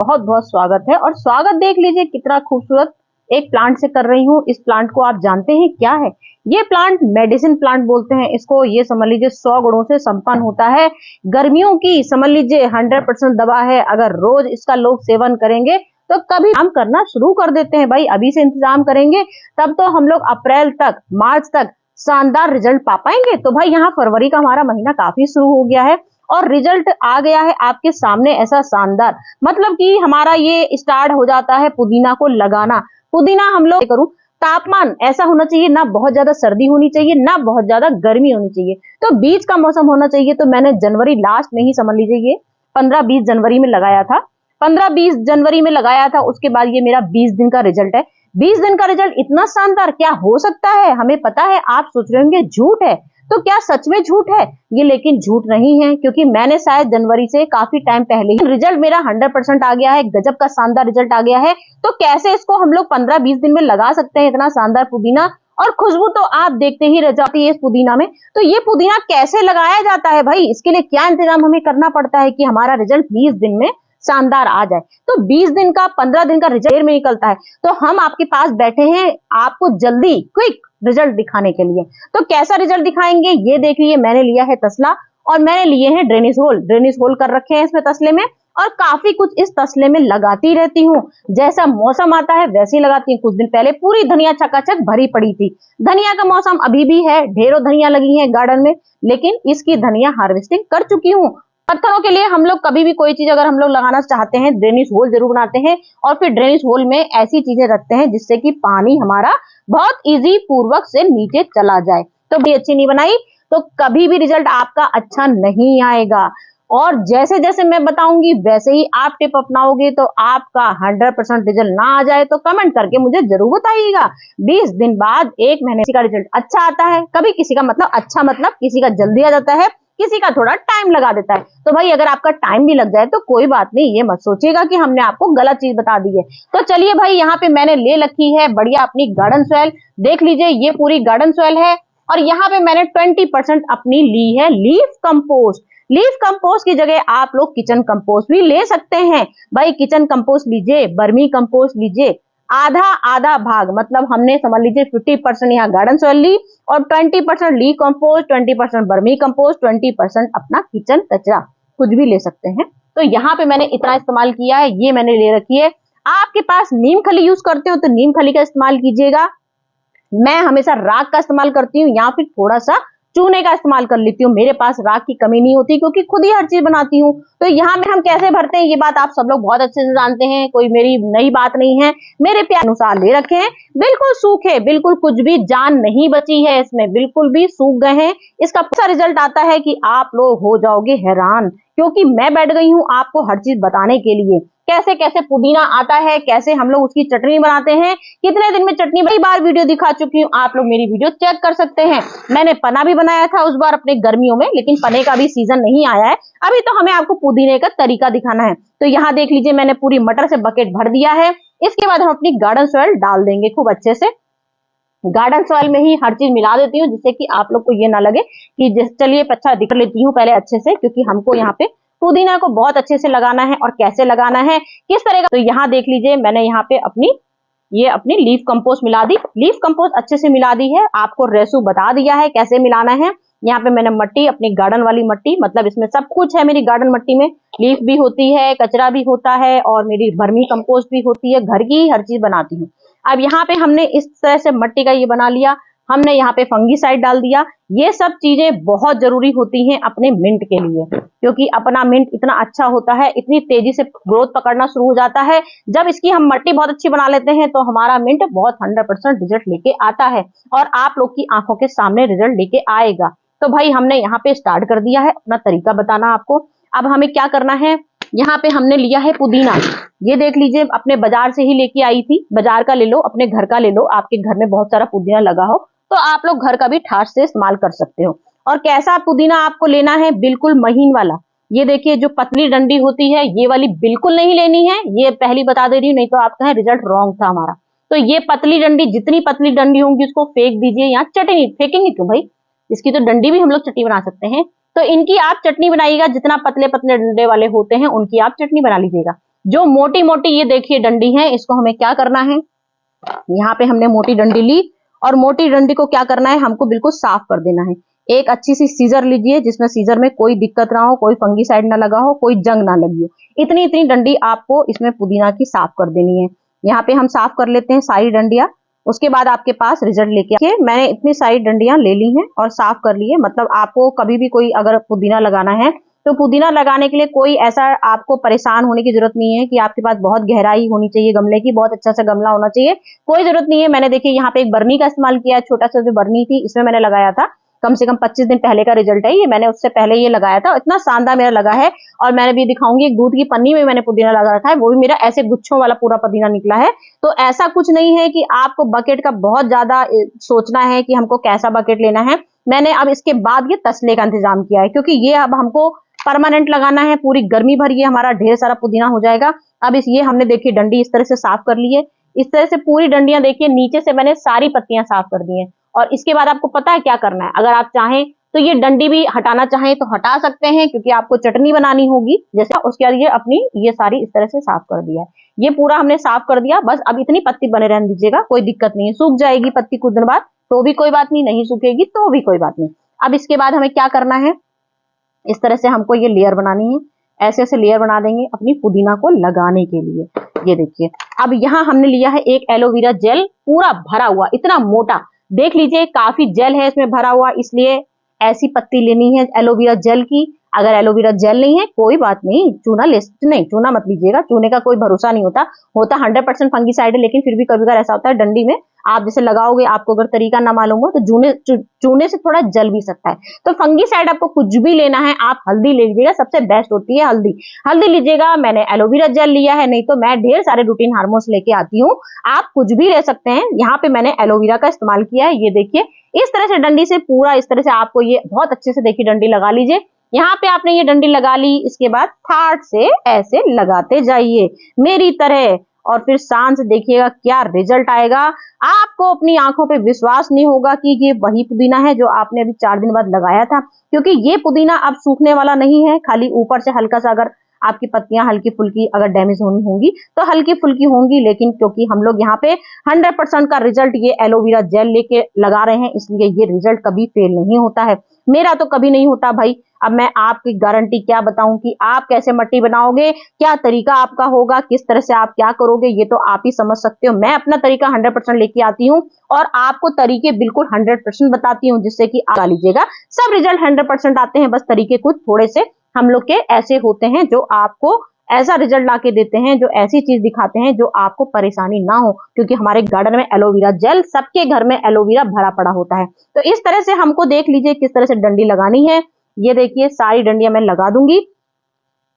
बहुत बहुत स्वागत है। और स्वागत देख लीजिए कितना खूबसूरत एक प्लांट से कर रही हूँ। इस प्लांट को आप जानते हैं क्या है? ये प्लांट मेडिसिन प्लांट बोलते हैं इसको। ये समझ लीजिए 100 गुणों से संपन्न होता है। गर्मियों की समझ लीजिए 100% दवा है। अगर रोज इसका लोग सेवन करेंगे तो कभी काम करना शुरू कर देते हैं। भाई अभी से इंतजाम करेंगे तब तो हम लोग अप्रैल तक, मार्च तक शानदार रिजल्ट पा पाएंगे। तो भाई यहाँ फरवरी का हमारा महीना काफी शुरू हो गया है और रिजल्ट आ गया है आपके सामने ऐसा शानदार। मतलब कि हमारा ये स्टार्ट हो जाता है पुदीना को लगाना। पुदीना हम लोग करूं, तापमान ऐसा होना चाहिए, ना बहुत ज्यादा सर्दी होनी चाहिए ना बहुत ज्यादा गर्मी होनी चाहिए, तो बीच का मौसम होना चाहिए। तो मैंने जनवरी लास्ट में ही समझ लीजिए ये 15-20 जनवरी में लगाया था। 15-20 जनवरी में लगाया था। उसके बाद ये मेरा 20 दिन का रिजल्ट है। 20 दिन का रिजल्ट इतना शानदार क्या हो सकता है? हमें पता है। आप सोच रहे होंगे झूठ है, तो क्या सच में झूठ है ये? लेकिन झूठ नहीं है, क्योंकि मैंने शायद जनवरी से काफी टाइम पहले ही रिजल्ट मेरा 100% आ गया है। गजब का शानदार रिजल्ट आ गया है। तो कैसे इसको हम लोग 15-20 दिन में लगा सकते हैं इतना शानदार पुदीना? और खुशबू तो आप देखते ही रह जाती है इस पुदीना में। तो ये पुदीना कैसे लगाया जाता है भाई? इसके लिए क्या इंतजाम हमें करना पड़ता है कि हमारा रिजल्ट 20 दिन में शानदार आ जाए? तो 20 दिन का, 15 दिन का रिजल्ट में निकलता है। तो हम आपके पास बैठे हैं आपको जल्दी क्विक रिजल्ट दिखाने के लिए। तो कैसा रिजल्ट दिखाएंगे ये देख लीजिए। मैंने लिया है तसला और मैंने लिए हैं ड्रेनेज होल। ड्रेनेज होल कर रखे हैं इसमें तसले में, और काफी कुछ इस तसले में लगाती रहती हूँ। जैसा मौसम आता है वैसे ही लगाती हूँ। कुछ दिन पहले पूरी धनिया चकाचक भरी पड़ी थी। धनिया का मौसम अभी भी है, ढेरों धनिया लगी है गार्डन में, लेकिन इसकी धनिया हार्वेस्टिंग कर चुकी हूँ। पत्थरों के लिए हम लोग कभी भी कोई चीज अगर हम लोग लगाना चाहते हैं, ड्रेनेज होल जरूर बनाते हैं और फिर ड्रेनेज होल में ऐसी चीजें रखते हैं जिससे कि पानी हमारा बहुत इजी पूर्वक से नीचे चला जाए। तो भी अच्छी नहीं बनाई तो कभी भी रिजल्ट आपका अच्छा नहीं आएगा। और जैसे जैसे मैं बताऊंगी वैसे ही आप टिप अपनाओगे तो आपका 100% रिजल्ट ना आ जाए तो कमेंट करके मुझे जरूर बताइएगा। 20 दिन बाद, 1 महीने का रिजल्ट अच्छा आता है। कभी किसी का मतलब अच्छा, मतलब किसी का जल्दी आ जाता है, किसी का थोड़ा टाइम लगा देता है। तो भाई अगर आपका टाइम भी लग जाए तो कोई बात नहीं, ये मत सोचिएगा कि हमने आपको गलत चीज बता दी है। तो चलिए भाई, यहाँ पे मैंने ले रखी है बढ़िया अपनी गार्डन सॉइल। देख लीजिए ये पूरी गार्डन सॉइल है और यहाँ पे मैंने 20% अपनी ली है लीफ कंपोस्ट। लीफ कंपोस्ट की जगह आप लोग किचन कंपोस्ट भी ले सकते हैं। भाई किचन कंपोस्ट लीजिए, बर्मी कंपोस्ट लीजिए, आधा आधा भाग, मतलब हमने समझ लीजिए 50% यहाँ गार्डन सॉइल ली और 20% ली कंपोस्ट, 20% बर्मी कंपोस्ट, 20% अपना किचन कचरा, कुछ भी ले सकते हैं। तो यहाँ पे मैंने इतना इस्तेमाल किया है, ये मैंने ले रखी है। आपके पास नीम खली यूज करते हो तो नीम खली का इस्तेमाल कीजिएगा। मैं हमेशा राख का इस्तेमाल करती हूँ या फिर थोड़ा सा चूने का इस्तेमाल कर लेती हूँ। मेरे पास राख की कमी नहीं होती क्योंकि खुद ही हर चीज बनाती हूँ। तो यहाँ में हम कैसे भरते हैं ये बात आप सब लोग बहुत अच्छे से जानते हैं, कोई मेरी नई बात नहीं है। मेरे प्यार अनुसार ले रखे हैं, बिल्कुल सूखे, बिल्कुल कुछ भी जान नहीं बची है इसमें, बिल्कुल भी सूख गए हैं। इसका अच्छा रिजल्ट आता है कि आप लोग हो जाओगे हैरान, क्योंकि मैं बैठ गई हूँ आपको हर चीज बताने के लिए। कैसे कैसे पुदीना आता है, कैसे हम लोग उसकी चटनी बनाते हैं, कितने दिन में चटनी, कई बार वीडियो दिखा चुकी हूँ, आप लोग मेरी वीडियो चेक कर सकते हैं। मैंने पना भी बनाया था उस बार अपने गर्मियों में, लेकिन पने का भी सीजन नहीं आया है अभी। तो हमें आपको पुदीने का तरीका दिखाना है। तो यहाँ देख लीजिए मैंने पूरी मटर से बकेट भर दिया है। इसके बाद हम अपनी गार्डन सॉइल डाल देंगे खूब अच्छे से। गार्डन सॉइल में ही हर चीज मिला देती हूँ जिससे कि आप लोग को ये ना लगे कि चलिए अच्छा दिख लेती हूँ पहले अच्छे से, क्योंकि हमको यहाँ पे पुदीना को बहुत अच्छे से लगाना है। और कैसे लगाना है, किस तरह का, तो यहाँ देख लीजिए मैंने यहाँ पे अपनी लीफ कंपोस्ट मिला दी। लीफ कंपोस्ट अच्छे से मिला दी है, आपको रेसू बता दिया है कैसे मिलाना है। यहाँ पे मैंने मट्टी, अपनी गार्डन वाली मट्टी, मतलब इसमें सब कुछ है मेरी गार्डन मट्टी में। लीफ भी होती है, कचरा भी होता है और मेरी वर्मी कंपोस्ट भी होती है, घर की हर चीज बनाती हूँ। अब यहाँ पे हमने इस तरह से मट्टी का ये बना लिया। हमने यहाँ पे फंगीसाइड डाल दिया। ये सब चीजें बहुत जरूरी होती हैं अपने मिंट के लिए, क्योंकि अपना मिंट इतना अच्छा होता है, इतनी तेजी से ग्रोथ पकड़ना शुरू हो जाता है। जब इसकी हम मट्टी बहुत अच्छी बना लेते हैं तो हमारा मिंट बहुत 100% रिजल्ट लेके आता है और आप लोग की आंखों के सामने रिजल्ट लेके आएगा। तो भाई हमने यहाँ पे स्टार्ट कर दिया है अपना तरीका बताना आपको। अब हमें क्या करना है, यहाँ पे हमने लिया है पुदीना। ये देख लीजिए अपने बाजार से ही लेके आई थी। बाजार का ले लो, अपने घर का ले लो, आपके घर में बहुत सारा पुदीना लगा हो तो आप लोग घर का भी ठाट से इस्तेमाल कर सकते हो। और कैसा पुदीना आपको लेना है, बिल्कुल महीन वाला। ये देखिए जो पतली डंडी होती है ये वाली बिल्कुल नहीं लेनी है, ये पहली बता दे रही हूँ, नहीं तो आप कहें रिजल्ट रॉन्ग था हमारा। तो ये पतली डंडी, जितनी पतली डंडी होंगी उसको फेंक दीजिए। यहाँ चटनी फेंकेंगे क्यों भाई, इसकी तो डंडी भी हम लोग चटनी बना सकते हैं। तो इनकी आप चटनी बनाइएगा, जितना पतले पतले डंडे वाले होते हैं उनकी आप चटनी बना लीजिएगा। जो मोटी मोटी ये देखिए डंडी है, इसको हमें क्या करना है, यहाँ पे हमने मोटी डंडी ली और मोटी डंडी को क्या करना है, हमको बिल्कुल साफ कर देना है। एक अच्छी सी सीजर लीजिए जिसमें सीजर में कोई दिक्कत ना हो, कोई फंगीसाइड ना लगा हो, कोई जंग ना लगी हो। इतनी इतनी डंडी आपको इसमें पुदीना की साफ कर देनी है। यहाँ पे हम साफ कर लेते हैं सारी डंडियां। उसके बाद आपके पास रिजल्ट लेके आके मैंने इतनी सारी डंडियां ले ली हैं और साफ कर ली है। मतलब आपको कभी भी कोई अगर पुदीना लगाना है तो पुदीना लगाने के लिए कोई ऐसा आपको परेशान होने की जरूरत नहीं है कि आपके पास बहुत गहराई होनी चाहिए गमले की, बहुत अच्छा सा गमला होना चाहिए, कोई जरूरत नहीं है। मैंने देखिए यहाँ पे एक बर्नी का इस्तेमाल किया, छोटा सा जो बर्नी थी इसमें मैंने लगाया था। कम से कम 25 दिन पहले का रिजल्ट है ये, मैंने उससे पहले ये लगाया था, इतना शानदार मेरा लगा है। और मैंने भी दिखाऊंगी, एक दूध की पन्नी में मैंने पुदीना लगा रखा है, वो भी मेरा ऐसे गुच्छों वाला पूरा पुदीना निकला है। तो ऐसा कुछ नहीं है कि आपको बकेट का बहुत ज्यादा सोचना है कि हमको कैसा बकेट लेना है। मैंने अब इसके बाद ये तसले का इंतजाम किया है, क्योंकि ये अब हमको परमानेंट लगाना है, पूरी गर्मी भर ये हमारा ढेर सारा पुदीना हो जाएगा। अब ये हमने देखिए डंडी इस तरह से साफ कर ली है। इस तरह से पूरी डंडियां देखिए नीचे से मैंने सारी पत्तियां साफ कर दी हैं। और इसके बाद आपको पता है क्या करना है, अगर आप चाहें तो ये डंडी भी हटाना चाहें तो हटा सकते हैं, क्योंकि आपको चटनी बनानी होगी जैसे। उसके बाद ये अपनी ये सारी इस तरह से साफ कर दिया है, ये पूरा हमने साफ कर दिया। बस अब इतनी पत्ती बने रहने दीजिएगा, कोई दिक्कत नहीं है। सूख जाएगी पत्ती कुछ दिन बाद तो भी कोई बात नहीं, नहीं सूखेगी तो भी कोई बात नहीं। अब इसके बाद हमें क्या करना है, इस तरह से हमको ये लेयर बनानी है। ऐसे ऐसे लेयर बना देंगे अपनी पुदीना को लगाने के लिए। ये देखिए अब यहाँ हमने लिया है एक एलोवेरा जेल पूरा भरा हुआ, इतना मोटा, देख लीजिए काफी जेल है इसमें भरा हुआ, इसलिए ऐसी पत्ती लेनी है एलोवेरा जेल की। अगर एलोवेरा जेल नहीं है कोई बात नहीं, चूना ले, नहीं चूना मत लीजिएगा, चूने का कोई भरोसा नहीं होता, 100% फंगीसाइड है, लेकिन फिर भी कभी कभार ऐसा होता है डंडी में आप जैसे लगाओगे, आपको अगर तरीका ना मालूम हो तो चूने से थोड़ा जल भी सकता है। तो फंगीसाइड आपको कुछ भी लेना है, आप हल्दी ले लीजिएगा, सबसे बेस्ट होती है हल्दी। हल्दी लीजिएगा, मैंने एलोवेरा जेल लिया है, नहीं तो मैं ढेर सारे रूटीन हार्मोन्स लेके आती हूँ, आप कुछ भी ले सकते हैं। यहाँ पे मैंने एलोवेरा का इस्तेमाल किया है। ये देखिए इस तरह से डंडी से पूरा इस तरह से आपको ये बहुत अच्छे से देखिए डंडी लगा लीजिए। यहाँ पे आपने ये डंडी लगा ली, इसके बाद थाट से ऐसे लगाते जाइए मेरी तरह, और फिर शान से देखिएगा क्या रिजल्ट आएगा। आपको अपनी आंखों पे विश्वास नहीं होगा कि ये वही पुदीना है जो आपने अभी 4 दिन बाद लगाया था, क्योंकि ये पुदीना अब सूखने वाला नहीं है। खाली ऊपर से हल्का सा अगर आपकी पत्तियां हल्की फुल्की अगर डैमेज होनी होंगी तो हल्की फुल्की होंगी, लेकिन क्योंकि हम लोग यहाँ पे 100% का रिजल्ट ये एलोवेरा जेल लेके लगा रहे हैं, इसलिए ये रिजल्ट कभी फेल नहीं होता है। मेरा तो कभी नहीं होता भाई। अब मैं आपकी गारंटी क्या बताऊं कि आप कैसे मट्टी बनाओगे, क्या तरीका आपका होगा, किस तरह से आप क्या करोगे, ये तो आप ही समझ सकते हो। मैं अपना तरीका 100% लेके आती हूँ और आपको तरीके बिल्कुल 100% बताती हूँ, जिससे कि आ लीजिएगा सब रिजल्ट 100% आते हैं। बस तरीके कुछ थोड़े से हम लोग के ऐसे होते हैं जो आपको ऐसा रिजल्ट ला के देते हैं, जो ऐसी चीज दिखाते हैं जो आपको परेशानी ना हो, क्योंकि हमारे गार्डन में एलोवेरा जेल, सबके घर में एलोवेरा भरा पड़ा होता है। तो इस तरह से हमको देख लीजिए किस तरह से डंडी लगानी है। ये देखिए सारी डंडियां मैं लगा दूंगी।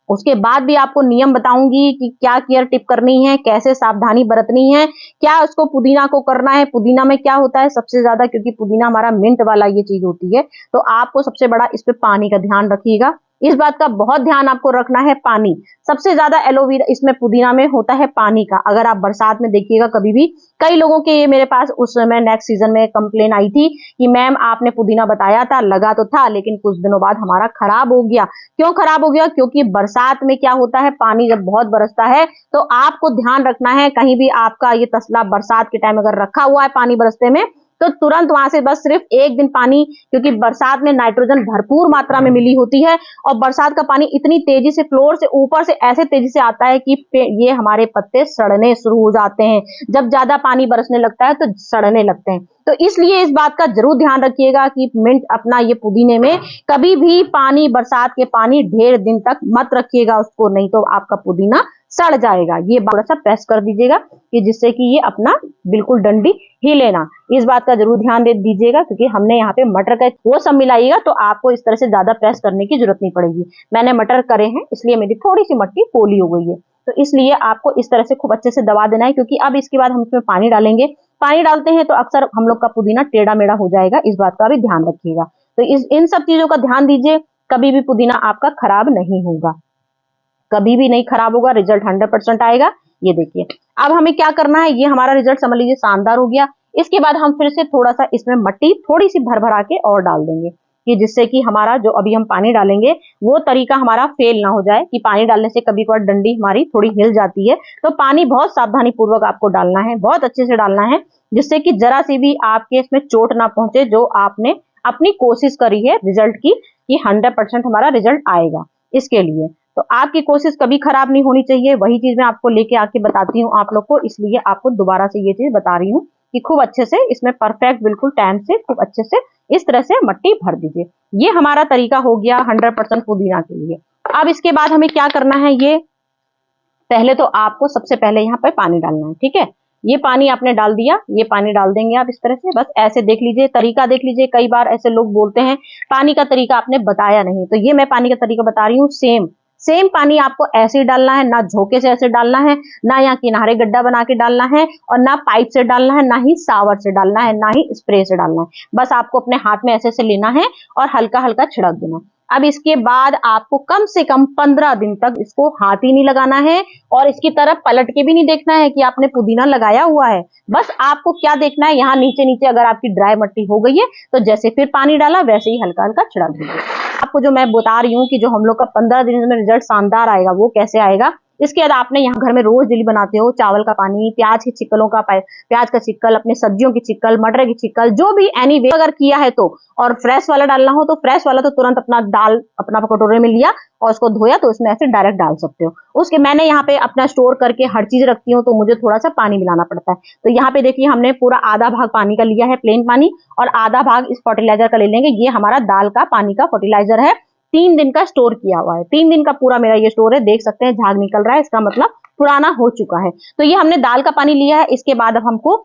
उसके बाद भी आपको नियम बताऊंगी कि क्या केयर टिप करनी है, कैसे सावधानी बरतनी है, क्या उसको पुदीना को करना है। पुदीना में क्या होता है सबसे ज्यादा, क्योंकि पुदीना हमारा मिंट वाला ये चीज होती है, तो आपको सबसे बड़ा इस पे पानी का ध्यान रखिएगा। इस बात का बहुत ध्यान आपको रखना है, पानी सबसे ज्यादा एलोवेरा इसमें पुदीना में होता है पानी का। अगर आप बरसात में देखिएगा कभी भी, कई लोगों के ये मेरे पास उस समय नेक्स्ट सीजन में कंप्लेन आई थी कि मैम आपने पुदीना बताया था, लगा तो था, लेकिन कुछ दिनों बाद हमारा खराब हो गया। क्यों खराब हो गया? क्योंकि बरसात में क्या होता है, पानी जब बहुत बरसता है तो आपको ध्यान रखना है, कहीं भी आपका ये तसला बरसात के टाइम अगर रखा हुआ है पानी बरसते में, तो तुरंत वहां से बस सिर्फ 1 दिन पानी, क्योंकि बरसात में नाइट्रोजन भरपूर मात्रा में मिली होती है, और बरसात का पानी इतनी तेजी से फ्लोर से ऊपर से ऐसे तेजी से आता है कि ये हमारे पत्ते सड़ने शुरू हो जाते हैं। जब ज्यादा पानी बरसने लगता है तो सड़ने लगते हैं। तो इसलिए इस बात का जरूर ध्यान रखिएगा कि मिंट अपना ये पुदीने में कभी भी पानी, बरसात के पानी ढेर दिन तक मत रखिएगा उसको, नहीं तो आपका पुदीना सड़ जाएगा। ये थोड़ा सा प्रेस कर दीजिएगा कि जिससे कि ये अपना बिल्कुल डंडी हिले ना। इस बात का जरूर ध्यान दे दीजिएगा, क्योंकि हमने यहाँ पे मटर का वो सब मिलाइएगा तो आपको इस तरह से ज्यादा प्रेस करने की जरूरत नहीं पड़ेगी। मैंने मटर करे हैं इसलिए मेरी थोड़ी सी मट्टी पोली हो गई है, तो इसलिए आपको इस तरह से खूब अच्छे से दबा देना है, क्योंकि अब इसके बाद हम इसमें पानी डालेंगे। पानी डालते हैं तो अक्सर हम लोग का पुदीना टेढ़ा मेढ़ा हो जाएगा, इस बात का भी ध्यान रखिएगा। तो इन सब चीजों का ध्यान दीजिए, कभी भी पुदीना आपका खराब नहीं होगा, कभी भी नहीं खराब होगा, रिजल्ट 100% आएगा। ये देखिए अब हमें क्या करना है, ये हमारा रिजल्ट समझ लीजिए शानदार हो गया। इसके बाद हम फिर से थोड़ा सा इसमें मट्टी थोड़ी सी भर भरा के और डाल देंगे। कि जिससे कि हमारा जो अभी हम पानी डालेंगे वो तरीका हमारा फेल ना हो जाए, कि पानी डालने से कभी कभार डंडी हमारी थोड़ी हिल जाती है। तो पानी बहुत सावधानी पूर्वक आपको डालना है, बहुत अच्छे से डालना है, जिससे कि जरा सी भी आपके इसमें चोट ना पहुंचे, जो आपने अपनी कोशिश करी है रिजल्ट की कि 100% हमारा रिजल्ट आएगा। इसके लिए तो आपकी कोशिश कभी खराब नहीं होनी चाहिए, वही चीज मैं आपको लेके आके बताती हूँ आप लोग को, इसलिए आपको दोबारा से ये चीज बता रही हूँ कि खूब अच्छे से इसमें परफेक्ट बिल्कुल टाइम से खूब अच्छे से इस तरह से मट्टी भर दीजिए। ये हमारा तरीका हो गया 100% पुदीना के लिए। अब इसके बाद हमें क्या करना है, ये पहले तो आपको सबसे पहले यहाँ पे पानी डालना है। ठीक है, ये पानी आपने डाल दिया, ये पानी डाल देंगे आप इस तरह से, बस ऐसे देख लीजिए, तरीका देख लीजिए। कई बार ऐसे लोग बोलते हैं पानी का तरीका आपने बताया नहीं, तो ये मैं पानी का तरीका बता रही हूँ। सेम पानी आपको ऐसे ही डालना है, ना झोंके से ऐसे डालना है, ना यहाँ किनारे गड्ढा बना के डालना है, और ना पाइप से डालना है, ना ही शावर से डालना है, ना ही स्प्रे से डालना है। बस आपको अपने हाथ में ऐसे से लेना है और हल्का हल्का छिड़क देना है। अब इसके बाद आपको कम से कम 15 दिन तक इसको हाथ ही नहीं लगाना है, और इसकी तरफ पलट के भी नहीं देखना है कि आपने पुदीना लगाया हुआ है। बस आपको क्या देखना है, यहाँ नीचे नीचे अगर आपकी ड्राई मट्टी हो गई है तो जैसे फिर पानी डाला वैसे ही हल्का हल्का छिड़क दीजिए। आपको जो मैं बता रही हूँ कि जो हम लोग का 15 दिन में रिजल्ट शानदार आएगा, वो कैसे आएगा। इसके बाद आपने यहाँ घर में रोज डेली बनाते हो चावल का पानी, प्याज की चिक्कलों का प्याज का चिक्कल, अपने सब्जियों की चिक्कल, मटर की चिक्कल, जो भी एनीवे अगर किया है तो, और फ्रेश वाला डालना हो तो फ्रेश वाला तो तुरंत अपना दाल अपना कटोरे में लिया और उसको धोया तो उसमें ऐसे डायरेक्ट डाल सकते हो। उसके मैंने यहाँ पे अपना स्टोर करके हर चीज रखती हूँ, तो मुझे थोड़ा सा पानी मिलाना पड़ता है। तो यहाँ पे देखिए हमने पूरा आधा भाग पानी का लिया है, प्लेन पानी, और आधा भाग इस फर्टिलाइजर का ले लेंगे। ये हमारा दाल का पानी का फर्टिलाइजर है, 3 दिन का स्टोर किया हुआ है, 3 दिन का पूरा मेरा ये स्टोर है। देख सकते हैं झाग निकल रहा है, इसका मतलब पुराना हो चुका है। तो ये हमने दाल का पानी लिया है। इसके बाद अब हमको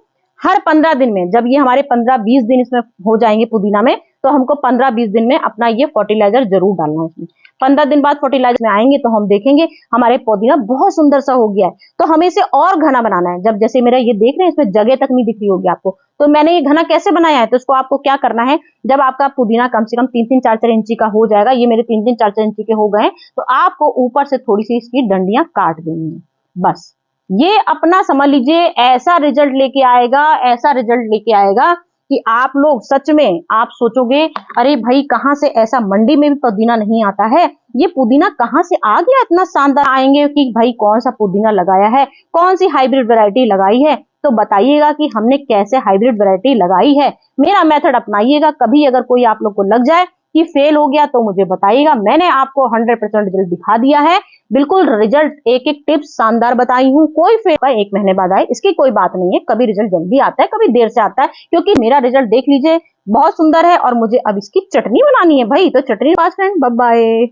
हर 15 दिन में, जब ये हमारे 15-20 दिन इसमें हो जाएंगे पुदीना में, तो हमको 15-20 दिन में अपना ये फर्टिलाइजर जरूर डालना है इसमें। 15 दिन बाद फर्टिलाइजर में आएंगे तो हम देखेंगे हमारे पुदीना बहुत सुंदर सा हो गया है। तो हमें इसे और घना बनाना है। जब जैसे मेरा ये देख रहे हैं इसमें जगह तक नहीं दिख रही होगी आपको, तो मैंने ये घना कैसे बनाया है, तो इसको आपको क्या करना है, जब आपका पुदीना कम से कम 3-3, 4-4 इंची का हो जाएगा, ये मेरे 3-3, 4-4 इंची के हो गए, तो आपको ऊपर से थोड़ी सी इसकी डंडियां काट देनी है। बस ये अपना समझ लीजिए ऐसा रिजल्ट लेके आएगा, ऐसा रिजल्ट लेके आएगा कि आप लोग सच में आप सोचोगे अरे भाई कहाँ से, ऐसा मंडी में भी पुदीना नहीं आता है, ये पुदीना कहाँ से आ गया इतना शानदार। आएंगे कि भाई कौन सा पुदीना लगाया है, कौन सी हाइब्रिड वैरायटी लगाई है, तो बताइएगा कि हमने कैसे हाइब्रिड वैरायटी लगाई है। मेरा मेथड अपनाइएगा। कभी अगर कोई आप लोग को लग जाए कि फेल हो गया तो मुझे बताइएगा। मैंने आपको 100% रिजल्ट दिखा दिया है, बिल्कुल रिजल्ट एक एक टिप्स शानदार बताई हूँ। कोई फेल 1 महीने बाद आए इसकी कोई बात नहीं है, कभी रिजल्ट जल्दी आता है, कभी देर से आता है, क्योंकि मेरा रिजल्ट देख लीजिए बहुत सुंदर है। और मुझे अब इसकी चटनी बनानी है भाई, तो चटनी पास फ्रेंड, बाय बाय।